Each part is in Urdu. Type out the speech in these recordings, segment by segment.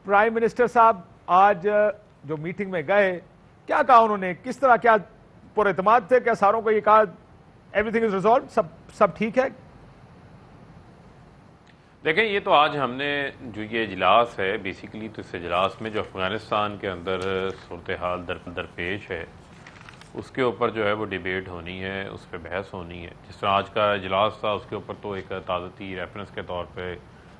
پرائم منسٹر صاحب آج جو میٹنگ میں گئے کیا کہا انہوں نے, کس طرح, کیا پر اعتماد تھے, کیا ساروں کو یہ کہا ایوری تھنگ از ریزالوڈ, سب ٹھیک ہے؟ دیکھیں یہ تو آج ہم نے جو یہ اجلاس ہے بیسیکلی تو اس اجلاس میں جو افغانستان کے اندر صورتحال درپیش ہے اس کے اوپر جو ہے وہ ڈیبیٹ ہونی ہے, اس پہ بحث ہونی ہے. جس طرح آج کا اجلاس تھا اس کے اوپر تو ایک تازہ ریفرنس کے طور پہ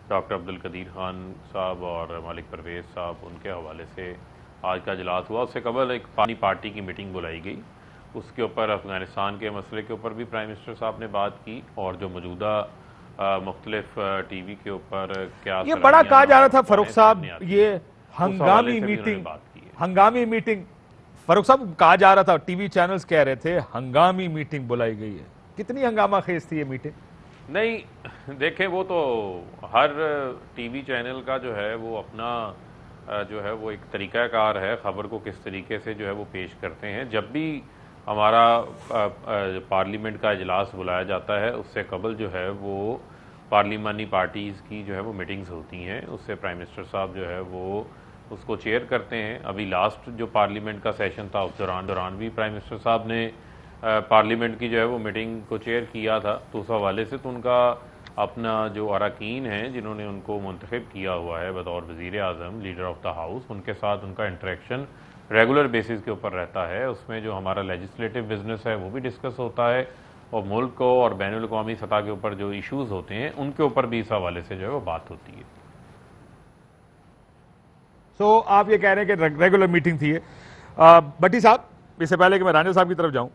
ڈاکٹر عبدالقدیر خان صاحب اور ملک پرویز صاحب ان کے حوالے سے آج کا اجلاس ہوا. اس سے قبل ایک پارٹی کی میٹنگ بلائی گئی, اس کے اوپر افغانستان کے مسئلے کے اوپر بھی پرائم منسٹر صاحب نے بات کی اور جو موجودہ مختلف ٹی وی کے اوپر کیا یہ بڑا کہا جا رہا تھا فاروق صاحب, یہ ہنگامی میٹنگ فاروق صاحب کہا جا رہا تھا, ٹی وی چینلز کہہ رہے تھے ہنگامی میٹنگ بلائی گئی ہے. کتنی ہنگامہ خیز تھی یہ میٹنگ؟ نہیں دیکھیں وہ تو ہر ٹی وی چینل کا جو ہے وہ اپنا جو ہے وہ ایک طریقہ کار ہے خبر کو کس طریقے سے جو ہے وہ پیش کرتے ہیں. جب بھی ہمارا پارلیمنٹ کا اجلاس بلایا جاتا ہے اس سے قبل جو ہے وہ پارلیمانی پارٹیز کی جو ہے وہ میٹنگز ہوتی ہیں, اس سے پرائم منسٹر صاحب جو ہے وہ اس کو چیئر کرتے ہیں. ابھی لاسٹ جو پارلیمنٹ کا سیشن تھا اس دوران بھی پرائم منسٹر صاحب نے پارلیمنٹ کی جو ہے وہ میٹنگ کو چیئر کیا تھا. تو اس حوالے سے تو ان کا اپنا جو اراکین ہیں جنہوں نے ان کو منتخب کیا ہوا ہے بطور وزیر اعظم, لیڈر آف دا ہاؤس, ان کے ساتھ ان کا انٹریکشن ریگولر بیسس کے اوپر رہتا ہے. اس میں جو ہمارا لیجسلیٹو بزنس ہے وہ بھی ڈسکس ہوتا ہے اور ملک کو اور بین الاقوامی سطح کے اوپر جو ایشوز ہوتے ہیں ان کے اوپر بھی اس حوالے سے جو ہے وہ بات ہوتی ہے. سو آپ یہ کہہ رہے ہیں کہ ریگولر میٹنگ تھی. بٹی صاحب, اس سے پہلے کہ میں رانجھا صاحب کی طرف جاؤں,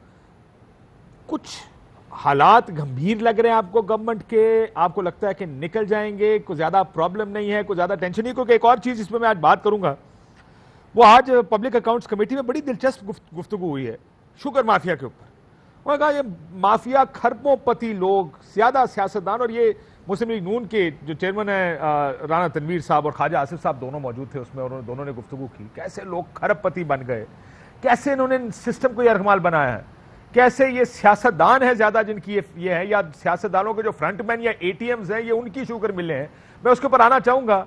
کچھ حالات گمبھیر لگ رہے ہیں آپ کو گورنمنٹ کے؟ آپ کو لگتا ہے کہ نکل جائیں گے, کوئی زیادہ پرابلم نہیں ہے, کوئی زیادہ ٹینشن نہیں؟ کیونکہ ایک اور چیز اس پہ میں آج بات کروں گا, وہ آج پبلک اکاؤنٹس کمیٹی میں بڑی دلچسپ گفتگو ہوئی ہے شوگر مافیا کے اوپر. انہوں نے کہا یہ مافیا کھربوں پتی لوگ, زیادہ سیاستدان, اور یہ مسلم لیگ نون کے جو چیئرمین ہیں رانا تنویر صاحب اور خواجہ آصف صاحب دونوں موجود تھے اس میں, اور دونوں نے گفتگو کی. کیسے لوگ کھرب پتی بن گئے, کیسے انہوں نے سسٹم کو یرغمال بنایا ہے, کیسے یہ سیاستدان ہیں زیادہ جن کی یہ ہے, یا سیاستدانوں کے جو فرنٹ مین یا اے ٹی ایمز ہیں یہ ان کی شوگر ملیں ہیں. میں اس کے اوپر آنا چاہوں گا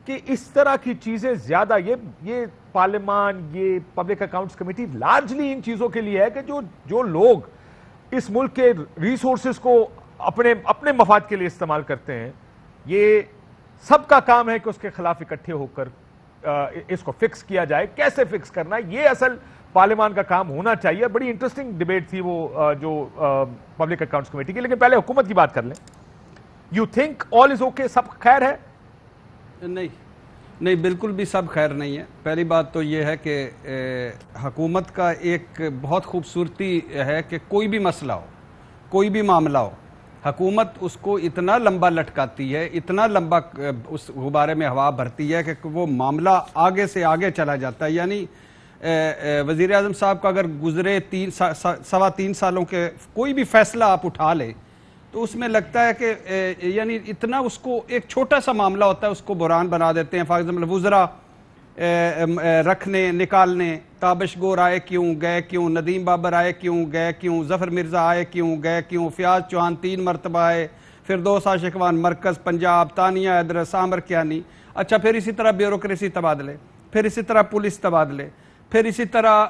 کہ اس طرح کی چیزیں زیادہ یہ پارلیمان, یہ پبلک اکاؤنٹس کمیٹی لارجلی ان چیزوں کے لیے ہے کہ جو لوگ اس ملک کے ریسورسز کو اپنے مفاد کے لیے استعمال کرتے ہیں, یہ سب کا کام ہے کہ اس کے خلاف اکٹھے ہو کر اس کو فکس کیا جائے. کیسے فکس کرنا ہے یہ اصل پارلیمان کا کام ہونا چاہیے. بڑی انٹرسٹنگ ڈیبیٹ تھی وہ جو پبلک اکاؤنٹس کمیٹی کی. لیکن پہلے حکومت کی بات کر لیں. You think all is okay, سب خیر ہے؟ نہیں بالکل بھی سب خیر نہیں ہے. پہلی بات تو یہ ہے کہ حکومت کا ایک بہت خوبصورتی ہے کہ کوئی بھی مسئلہ ہو, کوئی بھی معاملہ ہو, حکومت اس کو اتنا لمبا لٹکاتی ہے, اتنا لمبا اس غبارے میں ہوا بھرتی ہے کہ وہ معاملہ آگے سے آگے چلا جاتا ہے. یعنی وزیر اعظم صاحب کا اگر گزرے 3.25 سالوں کے کوئی بھی فیصلہ آپ اٹھا لیں تو اس میں لگتا ہے کہ یعنی اتنا اس کو ایک چھوٹا سا معاملہ ہوتا ہے اس کو بحران بنا دیتے ہیں. فار ایگزامپل وزراء رکھنے نکالنے, تابش گور آئے کیوں گئے کیوں, ندیم بابر آئے کیوں گئے کیوں, ظفر مرزا آئے کیوں گئے کیوں, فیاض چوہان 3 مرتبہ آئے, فردوس عاشقوان مرکز پنجاب, تانیہ ادرس, عامر کیانی. اچھا پھر اسی طرح بیوروکریسی تبادلے, پھر اسی طرح پولیس تبادلے, پھر اسی طرح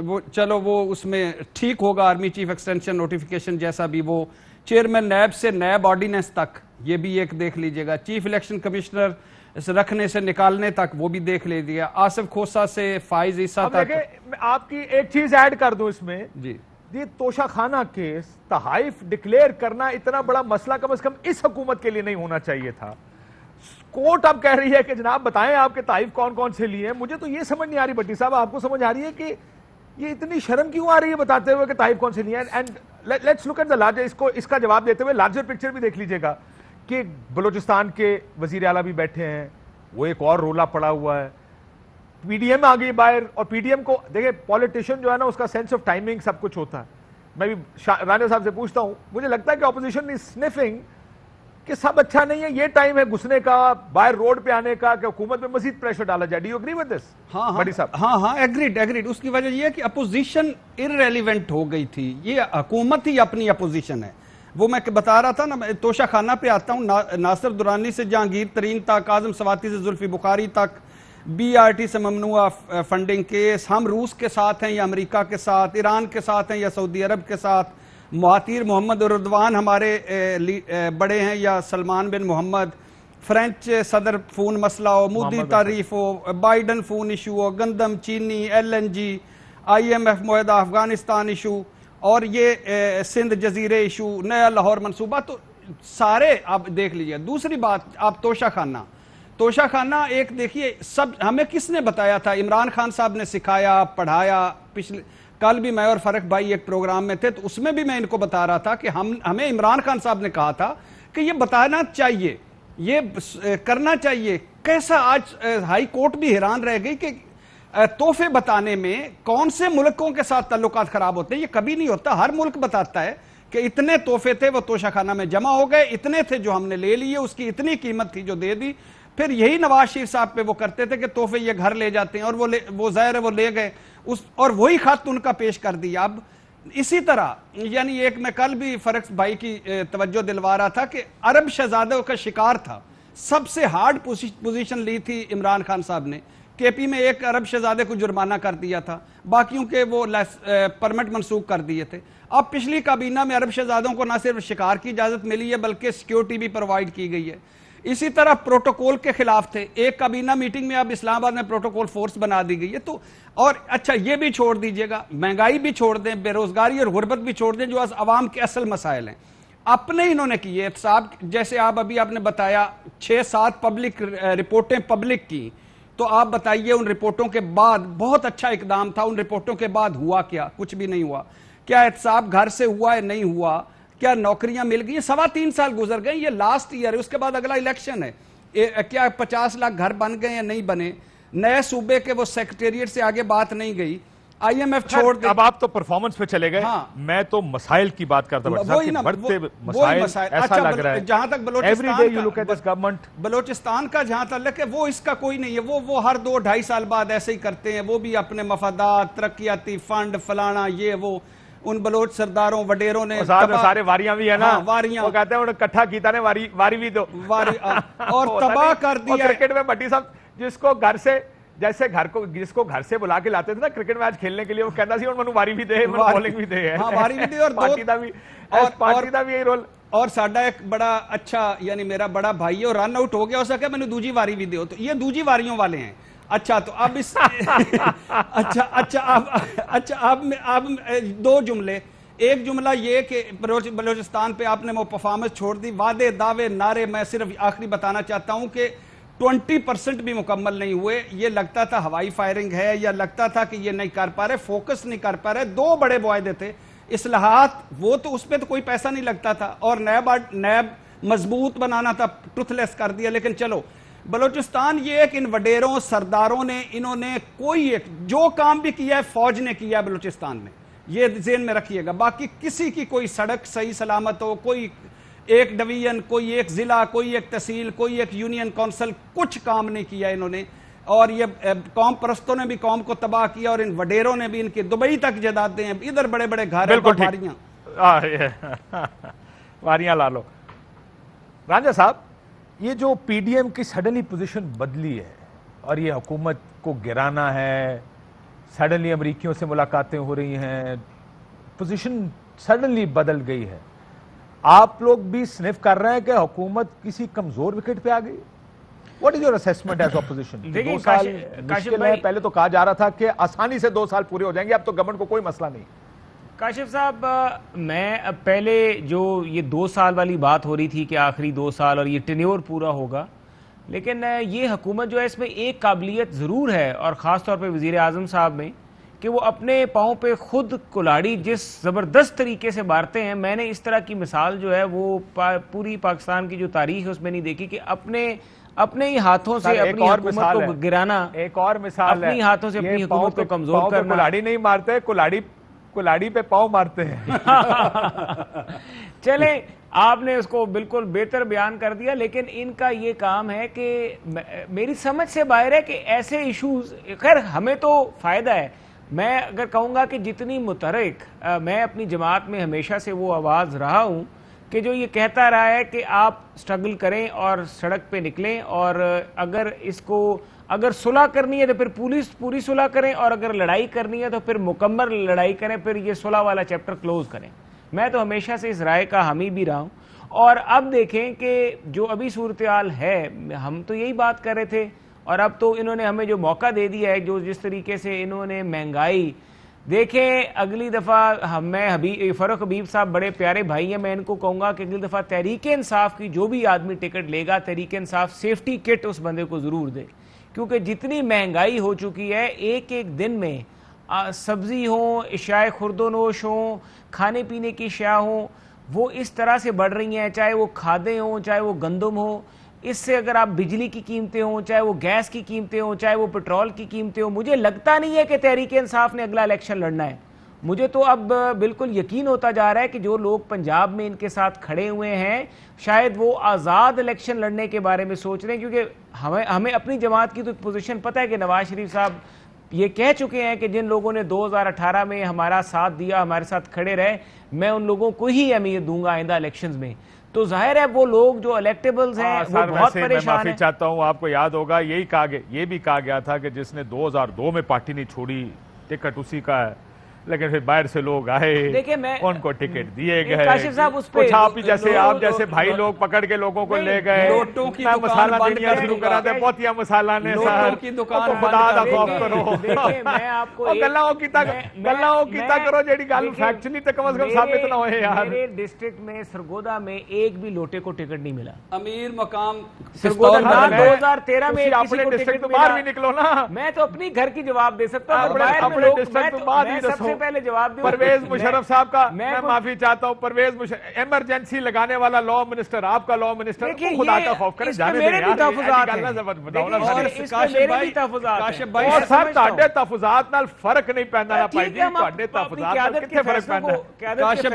وہ چلو وہ اس میں ٹھیک ہوگا آرمی چیف ایکسٹینشن نوٹیفیکیشن جیسا بھی, وہ چیئرمین نیب سے نیب آرڈیننس تک یہ بھی ایک دیکھ لیجئے گا, چیف الیکشن کمشنر رکھنے سے نکالنے تک وہ بھی دیکھ لیجئے گا, آصف کھوسہ سے فائز عیسیٰ تک. آپ کی ایک چیز ایڈ کر دوں اس میں, یہ توشہ خانہ کیس تحائف ڈکلیئر کرنا اتنا بڑا مسئلہ کم از کم اس حکومت کے لیے نہیں ہونا چاہیے تھا. کورٹ اب کہہ رہی ہے کہ جناب بتائیں آپ کے تحائف کون کون سے لیے ہیں. مجھے تو یہ سمجھ نہیں آ رہی بٹی صاحب, آپ کو سمجھ آ رہی ہے کہ یہ اتنی شرم کیوں آ رہی ہے بتاتے ہوئے کہ تحائف کون سے لیے ہیں؟ And let's look at the larger, اس کا جواب دیتے ہوئے لارجر پکچر بھی دیکھ لیجئے گا کہ بلوچستان کے وزیر اعلیٰ بھی بیٹھے ہیں, وہ ایک اور رولا پڑا ہوا ہے, پی ڈی ایم آ گئی باہر, اور پی ڈی ایم کو دیکھیں پولیٹیشین جو ہے نا اس کا سینس آف ٹائمنگ سب کچھ ہوتا ہے. میں بھی رانجھا صاحب سے پوچھتا ہوں, مجھے لگتا ہے کہ اپوزیشن از سنفنگ کہ سب اچھا نہیں ہے, یہ ٹائم ہے گھسنے کا, باہر روڈ پہ آنے کا, کہ حکومت میں مزید پریشر ڈالا جائے. Do you agree with this Bhatti صاحب؟ ہاں ایگریڈ. اس کی وجہ یہ ہے کہ اپوزیشن ارریلیونٹ ہو گئی تھی. یہ حکومت ہی اپنی اپوزیشن ہے. وہ میں بتا رہا تھا نا، توشہ خانہ پہ آتا ہوں، ناصر درانی سے جہانگیر ترین تک، اعظم سواتی سے زلفی بخاری تک، بی آر ٹی سے ممنوع فنڈنگ کیس، ہم روس کے ساتھ ہیں یا امریکہ کے ساتھ، ایران کے ساتھ ہیں یا سعودی عرب کے ساتھ، مہاتیر محمد اردوان ہمارے بڑے ہیں یا سلمان بن محمد، فرینچ صدر فون مسئلہ ہو، مودی تعریف ہو، بائیڈن فون ایشو ہو، گندم چینی، L N G, I M F معاہدہ، افغانستان ایشو، اور یہ سندھ جزیرے ایشو، نیا لاہور منصوبہ، تو سارے آپ دیکھ لیجئے۔ دوسری بات، آپ توشہ خانہ ایک دیکھیے، سب ہمیں کس نے بتایا تھا؟ عمران خان صاحب نے سکھایا، پڑھایا۔ کل بھی میں اور فرق بھائی ایک پروگرام میں تھے، تو اس میں بھی میں ان کو بتا رہا تھا کہ ہمیں عمران خان صاحب نے کہا تھا کہ یہ بتانا چاہیے، یہ کرنا چاہیے۔ کیسا آج ہائی کورٹ بھی حیران رہ گئی کہ تحفے بتانے میں کون سے ملکوں کے ساتھ تعلقات خراب ہوتے ہیں، یہ کبھی نہیں ہوتا۔ ہر ملک بتاتا ہے کہ اتنے تحفے تھے وہ توشہ خانہ میں جمع ہو گئے، اتنے تھے جو ہم نے لے لیے، اس کی اتنی قیمت تھی جو دے دی۔ پھر یہی نواز شریف صاحب پہ وہ کرتے تھے کہ تحفے یہ گھر لے جاتے ہیں، اور وہ ظاہر ہے وہ لے گئے، اور وہی خط ان کا پیش کر دیا۔ اب اسی طرح یعنی ایک میں کل بھی فرق بھائی کی توجہ دلوا رہا تھا کہ عرب شہزادوں کا شکار تھا، سب سے ہارڈ پوزیشن لی تھی عمران خان صاحب نے۔ کے پی میں ایک عرب شہزادے کو جرمانہ کر دیا تھا، باقیوں کے وہ پرمٹ منسوخ کر دیے تھے۔ اب پچھلی کابینہ میں عرب شہزادوں کو نہ صرف شکار کی اجازت ملی ہے بلکہ سیکیورٹی بھی پرووائڈ کی گئی ہے۔ اسی طرح پروٹوکول کے خلاف تھے، ایک کابینہ میٹنگ میں اب اسلام آباد میں پروٹوکول فورس بنا دی گئی ہے۔ تو اور اچھا یہ بھی چھوڑ دیجئے گا، مہنگائی بھی چھوڑ دیں، بے روزگاری اور غربت بھی چھوڑ دیں، جو عوام کے اصل مسائل ہیں، اپنے انہوں نے کیے احتساب۔ جیسے آپ نے بتایا 6-7 پبلک رپورٹیں پبلک کی، تو آپ بتائیے ان رپورٹوں کے بعد بہت اچھا اقدام تھا، ان رپورٹوں کے بعد ہوا کیا؟ کچھ بھی نہیں ہوا۔ کیا احتساب گھر سے ہوا ہے؟ نہیں ہوا۔ کیا نوکریاں مل گئی ہیں؟ 3.25 سال گزر گئے، یہ لاسٹ ایئر ہے، اس کے بعد اگلا الیکشن ہے۔ کیا 50 لاکھ گھر بن گئے یا نہیں بنے؟ نئے صوبے کے وہ سیکریٹریٹ سے آگے بات نہیں گئی، آئی ایم ایف چھوڑ دے۔ اب آپ تو پرفارمنس پہ چلے گئے، میں تو مسائل کی بات کرتا ہوں، بڑھتے مسائل ایسا لگ رہا ہے۔ جہاں تک بلوچستان کا جہاں تک ہے، وہ اس کا کوئی نہیں ہے، وہ ہر 2-2.5 سال بعد ایسے ہی کرتے ہیں، وہ بھی اپنے مفادات، ترقیاتی فنڈ، فلانا یہ وہ، ان بلوچ سرداروں وڈیروں نے سارے واریاں بھی ہیں نا، واریاں وہ کہتے ہیں انہوں نے کٹھا کیتا نے واری بھی دو، اور تباہ کر دیا۔ کرکٹ میں بھٹی صاحب جس کو گھر سے بلا کے لاتے تھے نا کرکٹ میچ کھیلنے کے لیے، وہ کہتا سی انہوں واری بھی دے، بولنگ بھی دے، واری بھی دے، اور پارٹی دا بھی یہی رول۔ اور ساڈا ایک بڑا اچھا یعنی میرا بڑا بھائی ہے، اور رن آؤٹ ہو گیا، ہو سکے میں نے دوجی واری بھی دے، تو یہ دوجی واریوں والے ہیں۔ اچھا تو اب اس اب 2 جملے، ایک جملہ یہ کہ بلوچستان پہ آپ نے وہ پرفارمنس چھوڑ دی، وعدے دعوے نعرے، میں صرف آخری بتانا چاہتا ہوں کہ 20% بھی مکمل نہیں ہوئے۔ یہ لگتا تھا ہوائی فائرنگ ہے، یا لگتا تھا کہ یہ نہیں کر پا رہے، فوکس نہیں کر پا رہے۔ 2 بڑے معاہدے تھے، اصلاحات، وہ تو اس پہ تو کوئی پیسہ نہیں لگتا تھا، اور نیب مضبوط بنانا تھا، ٹروتھ لیس کر دیا۔ لیکن چلو بلوچستان یہ ایک ان وڈیروں سرداروں نے، انہوں نے کوئی ایک جو کام بھی کیا ہے فوج نے کیا ہے بلوچستان میں، یہ ذہن میں رکھیے گا۔ باقی کسی کی کوئی سڑک صحیح سلامت ہو، کوئی ایک ڈویژن، کوئی ایک ضلع، کوئی ایک تحصیل، کوئی ایک یونین کونسل، کچھ کام نہیں کیا انہوں نے۔ اور یہ قوم پرستوں نے بھی قوم کو تباہ کیا، اور ان وڈیروں نے بھی، ان کے دبئی تک جائیدادیں ہیں، ادھر بڑے بڑے گھر ہیں، واریاں لا لو۔ رانجھا صاحب، یہ جو پی ڈی ایم کی سڈنلی پوزیشن بدلی ہے اور یہ حکومت کو گرانا ہے، سڈنلی امریکیوں سے ملاقاتیں ہو رہی ہیں، پوزیشن سڈنلی بدل گئی ہے، آپ لوگ بھی سنف کر رہے ہیں کہ حکومت کسی کمزور وکٹ پہ آ گئی؟ What is your assessment as opposition? 2 سال مشکل ہے، پہلے تو کہا جا رہا تھا کہ آسانی سے 2 سال پورے ہو جائیں گے، اب تو گورنمنٹ کو کوئی مسئلہ نہیں۔ کاشف صاحب، میں پہلے جو یہ 2 سال والی بات ہو رہی تھی کہ آخری 2 سال اور یہ ٹینیور پورا ہوگا، لیکن یہ حکومت جو ہے اس میں ایک قابلیت ضرور ہے، اور خاص طور پہ وزیر اعظم صاحب میں، کہ وہ اپنے پاؤں پہ خود کلاڑی جس زبردست طریقے سے مارتے ہیں۔ میں نے اس طرح کی مثال جو ہے وہ پوری پاکستان کی جو تاریخ ہے اس میں نہیں دیکھی، کہ اپنے ہی ہاتھوں سے اپنی حکومت کو گرانا، ایک اور مثال ہے، اپنی ہاتھوں سے اپنی حکومت کو کمزور کرنا۔ کلاڑی نہیں مارتے، کلاڑی پہ پاؤں مارتے ہیں۔ چلیں، آپ نے اس کو بالکل بہتر بیان کر دیا، لیکن ان کا یہ کام ہے کہ میری سمجھ سے باہر ہے کہ ایسے ایشوز، خیر ہمیں تو فائدہ ہے۔ میں اگر کہوں گا کہ جتنی متحرک میں اپنی جماعت میں ہمیشہ سے وہ آواز رہا ہوں کہ جو یہ کہتا رہا ہے کہ آپ سٹرگل کریں اور سڑک پہ نکلیں، اور اگر صلح کرنی ہے تو پھر پوری صلح کریں، اور اگر لڑائی کرنی ہے تو پھر مکمل لڑائی کریں، پھر یہ صلح والا چیپٹر کلوز کریں۔ میں تو ہمیشہ سے اس رائے کا حامی بھی رہا ہوں، اور اب دیکھیں کہ جو ابھی صورتحال ہے، ہم تو یہی بات کر رہے تھے، اور اب تو انہوں نے ہمیں جو موقع دے دیا ہے، جو جس طریقے سے انہوں نے مہنگائی دیکھیں، اگلی دفعہ میں فاروق حبیب صاحب بڑے پیارے بھائی ہیں، میں ان کو کہوں گا کہ اگلی دفعہ تحریک انصاف کی جو بھی آدمی ٹکٹ لے گا، تحریک انصاف سیفٹی کٹ اس بندے کو ضرور دے، کیونکہ جتنی مہنگائی ہو چکی ہے، ایک دن میں سبزی ہوں، اشیاء خرد و نوش ہوں، کھانے پینے کی اشیاء ہوں، وہ اس طرح سے بڑھ رہی ہیں، چاہے وہ کھادیں ہوں، چاہے وہ گندم ہو، اس سے اگر آپ بجلی کی قیمتیں ہوں، چاہے وہ گیس کی قیمتیں ہوں، چاہے وہ پٹرول کی قیمتیں ہوں، مجھے لگتا نہیں ہے کہ تحریک انصاف نے اگلا الیکشن لڑنا ہے۔ مجھے تو اب بالکل یقین ہوتا جا رہا ہے کہ جو لوگ پنجاب میں ان کے ساتھ کھڑے ہوئے ہیں، شاید وہ آزاد الیکشن لڑنے کے بارے میں سوچ رہے ہیں، کیونکہ ہمیں اپنی جماعت کی تو پوزیشن پتہ ہے کہ نواز شریف صاحب یہ کہہ چکے ہیں کہ جن لوگوں نے 2018 میں ہمارا ساتھ دیا، ہمارے ساتھ کھڑے رہے، میں ان لوگوں کو ہی اہمیت دوں گا آئندہ الیکشنز میں۔ تو ظاہر ہے وہ لوگ جو الیکٹیبلز ہیں وہ بہت پریشان ہیں۔ میں معافی چاہتا ہوں، آپ کو یاد ہوگا یہ بھی کہا گیا تھا کہ جس نے 2002 میں پارٹی نہیں چھوڑی ٹکٹ اسی کا ہے، لیکن پھر باہر سے لوگ آئے، ان کو ٹکٹ دیے گئے، کچھ آپ جیسے بھائی لوگ پکڑ کے لوگوں کو لے گئے، میں مسالہ دینیا شروع کرا دے، بہت یا مسالہ نے سر خدا دا خوف کرو، گلاؤں کیتا کرو جیڑی گل فیکٹ نہیں تے کم از کم ثابت نہ ہوئے یار۔ میرے ڈسٹرکٹ میں سرگودا میں ایک بھی لوٹے کو ٹکٹ نہیں ملا۔ امیر مقام سرگودا 2013 میں اپنے ڈسٹرکٹ تو باہر بھی نکلو نا۔ میں تو اپنی گھر کی جواب دے سکتا ہوں، اپنے ڈسٹرکٹ تو باہر ہی دسو۔ پہلے جواب دوں، پرویز مشرف صاحب کا میں معافی چاہتا ہوں، پرویز مشرف ایمرجنسی لگانے والا لا منسٹر، آپ کا لا منسٹر، خدا کا خوف کرے جانے دیں یار، اور سر تہاڈے تحفظات نال فرق نہیں پیندا پائی جی، تہاڈے تحفظات نال کتنے فرق پیندا ہے؟ کاشف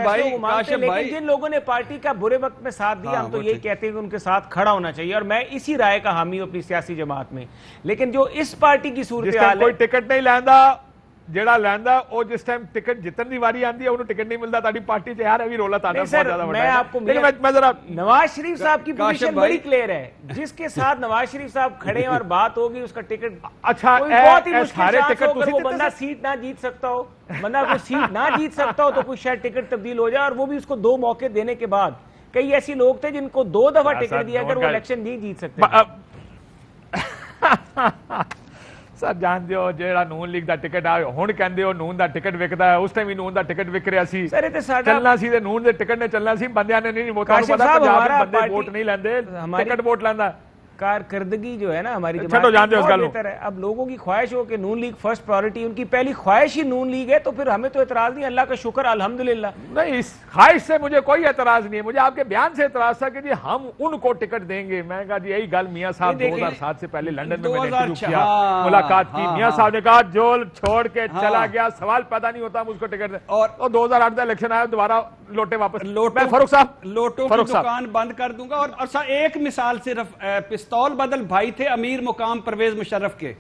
بھائی جن لوگوں نے پارٹی کا برے وقت میں ساتھ دیا، ہم تو یہ کہتے ہیں کہ ان کے ساتھ کھڑا ہونا چاہیے، اور میں اسی رائے کا حامی ہوں اپنی سیاسی جماعت میں۔ لیکن جو اس پارٹی کی صورتحال ہے، کوئی ٹکٹ نہیں لیندا، جیڑا لیندا او جس ٹائم ٹکٹ جتن دی واری آندی ہے انہوں ٹکٹ نہیں ملتا، تاڑی پارٹی چ یار ابھی رولا تاڑا بہت زیادہ بڑا ہے۔ میں آپ کو نواز شریف صاحب کی پوزیشن بڑی کلیئر ہے، جس کے ساتھ نواز شریف صاحب کھڑے اور بات ہوگی اس کا ٹکٹ اچھا بہت ہی مشکل ٹکٹ، وہ بندہ سیٹ نہ جیت سکتا ہو، بندہ کوئی سیٹ نہ جیت سکتا ہو تو کوئی شاید ٹکٹ تبدیل ہو جائے، اور وہ بھی اس کو 2 موقع دینے کے بعد۔ کئی ایسی لوگ تھے جن کو 2 دفعہ ٹکٹ دیا کر وہ الیکشن نہیں جیت سکتے۔ سر جان دیو جیڑا نون لیگ دا ٹکٹ آئے ہون کہندے ہو نون دا ٹکٹ وکدا ہے، اس time he known the ticket وک رہا سی، چلنا سی تے نون دے ٹکٹ نے چلنا سی، بندیاں نے نہیں ووٹاں نوں پتہ پنجاب دے بندے ووٹ نہیں لیندے، ٹکٹ ووٹ لیندا۔ کارکردگی جو ہے نا ہماری جماعت بہت بہتر ہے۔ اب لوگوں کی خواہش ہو کہ نون لیگ فرسٹ پرائورٹی، ان کی پہلی خواہش ہی نون لیگ ہے، تو پھر ہمیں تو اعتراض نہیں، اللہ کا شکر الحمدللہ۔ نہیں، اس خواہش سے مجھے کوئی اعتراض نہیں ہے، مجھے آپ کے بیان سے اعتراض تھا کہ جی ہم ان کو ٹکٹ دیں گے۔ میں نے کہا جی یہی گل میاں صاحب 2007 سے پہلے لندن میں نے انٹرویو کیا، ملاقات کی، میاں صاحب نے کہا جول چھوڑ کے چلا گیا، سوال پیدا نہیں ہوتا ہم اس کو ٹکٹ دیں، اور 2008 کا الیکشن آیا دوبارہ لوٹے واپس۔ میں فاروق صاحب لوٹوں کی دکان بند کر دوں گا، اور ایک مثال صرف پستول بدل بھائی تھے امیر مقام پرویز مشرف کے،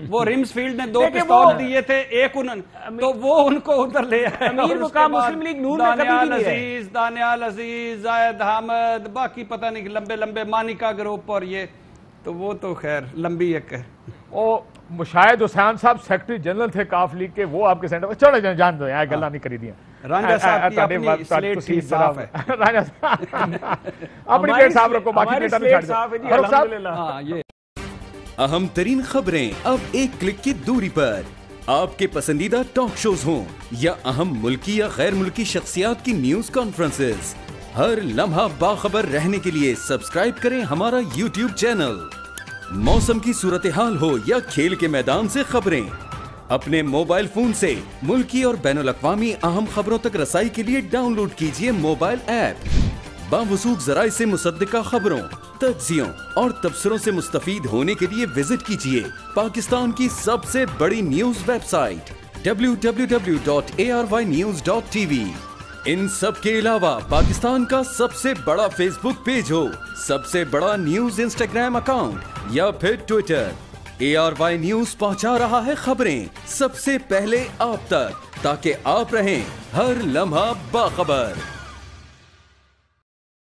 وہ ریمز فیلڈ نے 2 پستول دیے تھے، ایک انہوں تو وہ ان کو ادھر لے آئے۔ امیر مقام مسلم لیگ نون میں کبھی بھی نہیں ہے۔ دانیال عزیز، زاہد حامد، باقی پتہ نہیں لمبے لمبے مانیکا گروپ، اور یہ تو وہ تو خیر لمبی ایک ہے۔ وہ مشاہد حسین صاحب سیکرٹری جنرل تھے کاف لیگ کے، وہ آپ کے سینٹر چھوڑے جان دو یار، گلاں نہیں کری دیاں۔ رانجھا صاحب کی اپنی سلیٹ ٹھیک صاف ہے، اپنی پیٹ صاحب رکھو، باقی پیٹا نہیں چھاڑ دو۔ فاروق صاحب اہم ترین خبریں اب ایک کلک کی دوری پر، آپ کے پسندیدہ ٹاک شوز ہوں یا اہم ملکی یا غیر ملکی شخصیات کی نیوز کانفرنسز، ہر لمحہ باخبر رہنے کے لیے سبسکرائب کریں ہمارا YouTube چینل۔ موسم کی صورتحال ہو یا کھیل کے میدان سے خبریں، اپنے موبائل فون سے ملکی اور بین الاقوامی اہم خبروں تک رسائی کے لیے ڈاؤن لوڈ کیجیے موبائل ایپ۔ باوثوق ذرائع سے مصدقہ خبروں، تجزیوں اور تبصروں سے مستفید ہونے کے لیے وزٹ کیجیے پاکستان کی سب سے بڑی نیوز ویب سائٹ www.arYnews.tv۔ ان سب کے علاوہ پاکستان کا سب سے بڑا فیس بک پیج ہو، سب سے بڑا نیوز انسٹاگرام اکاؤنٹ یا پھر ٹویٹر، ARY نیوز پہنچا رہا ہے خبریں سب سے پہلے آپ تک، تاکہ آپ رہیں ہر لمحہ باخبر۔